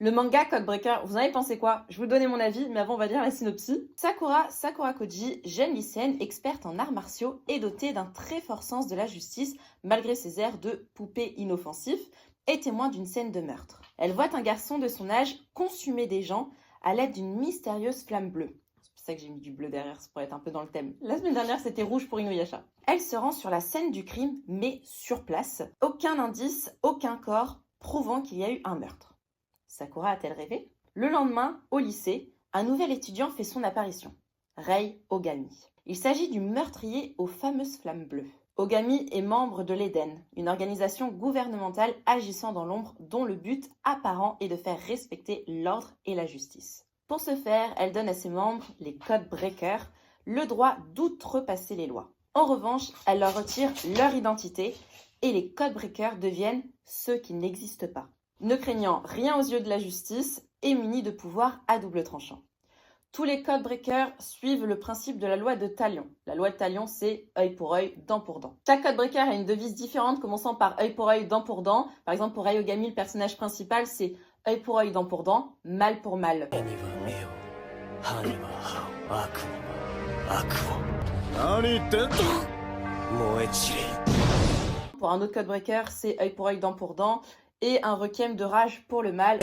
Le manga Codebreaker, vous en avez pensé quoi? Je vais vous donner mon avis, mais avant on va lire la synopsis. Sakura Koji, jeune lycéenne experte en arts martiaux et dotée d'un très fort sens de la justice, malgré ses airs de poupée inoffensif, est témoin d'une scène de meurtre. Elle voit un garçon de son âge consumer des gens à l'aide d'une mystérieuse flamme bleue. C'est pour ça que j'ai mis du bleu derrière, ça pourrait être un peu dans le thème. La semaine dernière, c'était rouge pour Inuyasha. Elle se rend sur la scène du crime, mais sur place. Aucun indice, aucun corps prouvant qu'il y a eu un meurtre. Sakura a-t-elle rêvé? Le lendemain, au lycée, un nouvel étudiant fait son apparition. Rei Ogami. Il s'agit du meurtrier aux fameuses flammes bleues. Ogami est membre de l'Eden, une organisation gouvernementale agissant dans l'ombre dont le but apparent est de faire respecter l'ordre et la justice. Pour ce faire, elle donne à ses membres, les Codebreakers, le droit d'outrepasser les lois. En revanche, elle leur retire leur identité et les Codebreakers deviennent ceux qui n'existent pas, ne craignant rien aux yeux de la justice et munis de pouvoirs à double tranchant. Tous les Codebreakers suivent le principe de la loi de Talion. La loi de Talion, c'est œil pour œil, dent pour dent. Chaque Codebreaker a une devise différente, commençant par œil pour œil, dent pour dent. Par exemple, pour Rei Ogami, le personnage principal, c'est œil pour œil, dent pour dent, mal pour mal. Pour un autre Codebreaker, c'est œil pour œil, dent pour dent, et un requiem de rage pour le mal.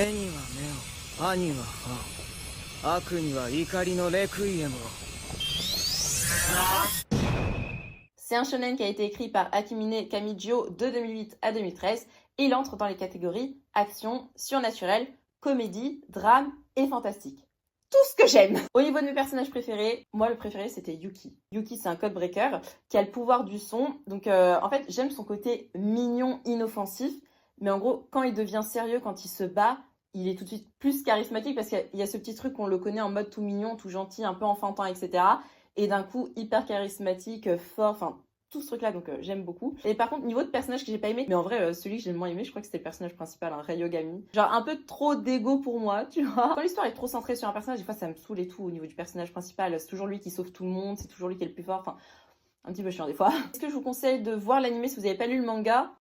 C'est un shonen qui a été écrit par Akimine Kamijo de 2008 à 2013. Il entre dans les catégories action, surnaturel, comédie, drame et fantastique. Tout ce que j'aime. Au niveau de mes personnages préférés, moi le préféré c'était Yuki. Yuki c'est un Codebreaker qui a le pouvoir du son. Donc en fait j'aime son côté mignon, inoffensif. Mais en gros quand il devient sérieux, quand il se bat, il est tout de suite plus charismatique parce qu'il y a ce petit truc qu'on le connaît en mode tout mignon, tout gentil, un peu enfantin, etc. Et d'un coup hyper charismatique, fort, enfin tout ce truc-là, donc j'aime beaucoup. Et par contre, niveau de personnage que j'ai pas aimé, mais en vrai, celui que j'ai le moins aimé, je crois que c'était le personnage principal, hein, Rei Ogami. Genre un peu trop d'ego pour moi, tu vois. Quand l'histoire est trop centrée sur un personnage, des fois ça me saoule et tout au niveau du personnage principal. C'est toujours lui qui sauve tout le monde, c'est toujours lui qui est le plus fort, enfin un petit peu chiant des fois. Est-ce que je vous conseille de voir l'animé si vous n'avez pas lu le manga?